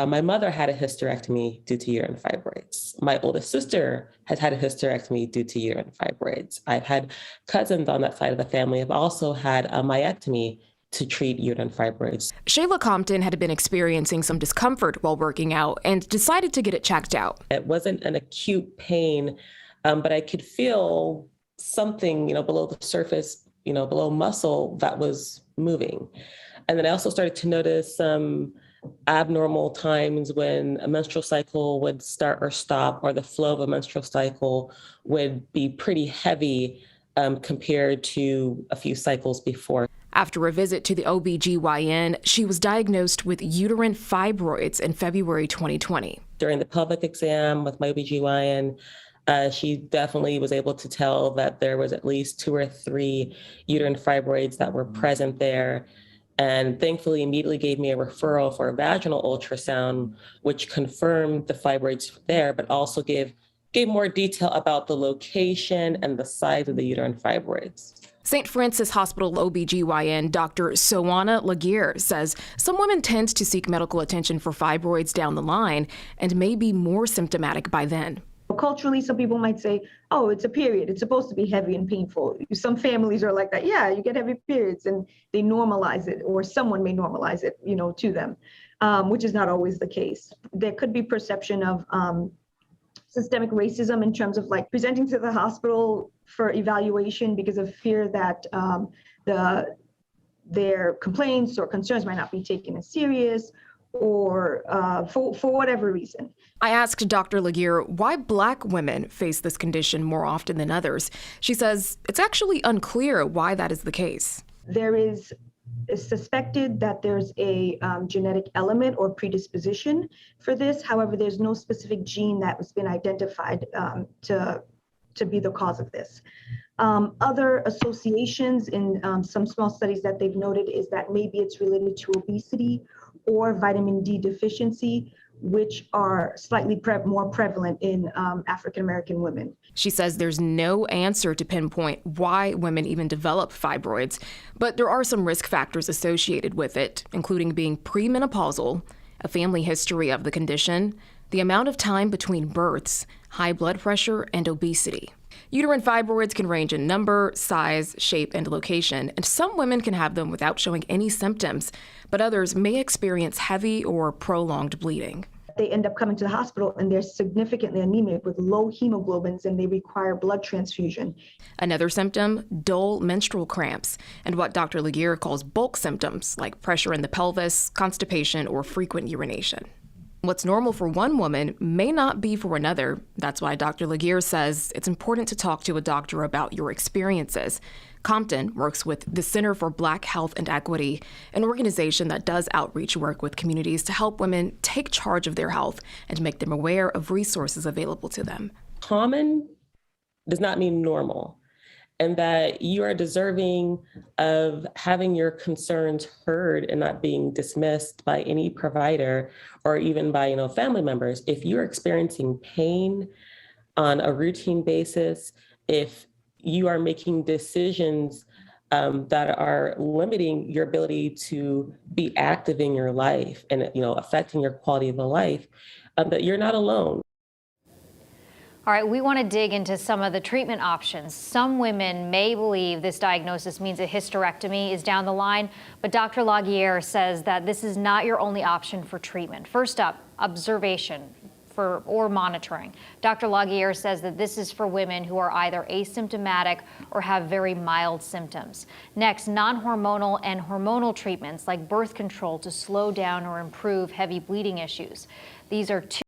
My mother had a hysterectomy due to uterine fibroids. My oldest sister has had a hysterectomy due to uterine fibroids. I've had cousins on that side of the family have also had a myectomy to treat uterine fibroids. Shayla Compton had been experiencing some discomfort while working out and decided to get it checked out. It wasn't an acute pain, but I could feel something, below the surface, below muscle that was moving. And then I also started to notice some abnormal times when a menstrual cycle would start or stop, or the flow of a menstrual cycle would be pretty heavy compared to a few cycles before. After a visit to the OBGYN, she was diagnosed with uterine fibroids in February 2020. During the pelvic exam with my OBGYN, she definitely was able to tell that there was at least 2 or 3 uterine fibroids that were present there. And thankfully immediately gave me a referral for a vaginal ultrasound, which confirmed the fibroids there, but also gave more detail about the location and the size of the uterine fibroids. St. Francis Hospital OBGYN Dr. Soana Laguerre says some women tend to seek medical attention for fibroids down the line and may be more symptomatic by then. Culturally, some people might say, oh, it's a period. It's supposed to be heavy and painful. Some families are like that. Yeah, you get heavy periods, and they normalize it, or someone may normalize it, to them, which is not always the case. There could be perception of systemic racism in terms of like presenting to the hospital for evaluation because of fear that their complaints or concerns might not be taken as serious, or for whatever reason. I asked Dr. Laguerre why Black women face this condition more often than others. She says it's actually unclear why that is the case. There is suspected that there's a genetic element or predisposition for this. However, there's no specific gene that has been identified to be the cause of this. Other associations in some small studies that they've noted is that maybe it's related to obesity or vitamin D deficiency, which are slightly more prevalent in African-American women. She says there's no answer to pinpoint why women even develop fibroids, but there are some risk factors associated with it, including being premenopausal, a family history of the condition, the amount of time between births, high blood pressure, and obesity. Uterine fibroids can range in number, size, shape, and location, and some women can have them without showing any symptoms, but others may experience heavy or prolonged bleeding. They end up coming to the hospital and they're significantly anemic with low hemoglobins, and they require blood transfusion. Another symptom, dull menstrual cramps, and what Dr. Laguerre calls bulk symptoms like pressure in the pelvis, constipation, or frequent urination. What's normal for one woman may not be for another. That's why Dr. Laguerre says it's important to talk to a doctor about your experiences. Compton works with the Center for Black Health and Equity, an organization that does outreach work with communities to help women take charge of their health and make them aware of resources available to them. Common does not mean normal, and that you are deserving of having your concerns heard and not being dismissed by any provider or even by, family members. If you're experiencing pain on a routine basis, if you are making decisions that are limiting your ability to be active in your life and, affecting your quality of life, that you're not alone. All right, we want to dig into some of the treatment options. Some women may believe this diagnosis means a hysterectomy is down the line, but Dr. Laguerre says that this is not your only option for treatment. First up, observation or monitoring. Dr. Laguerre says that this is for women who are either asymptomatic or have very mild symptoms. Next, non-hormonal and hormonal treatments like birth control to slow down or improve heavy bleeding issues. These are two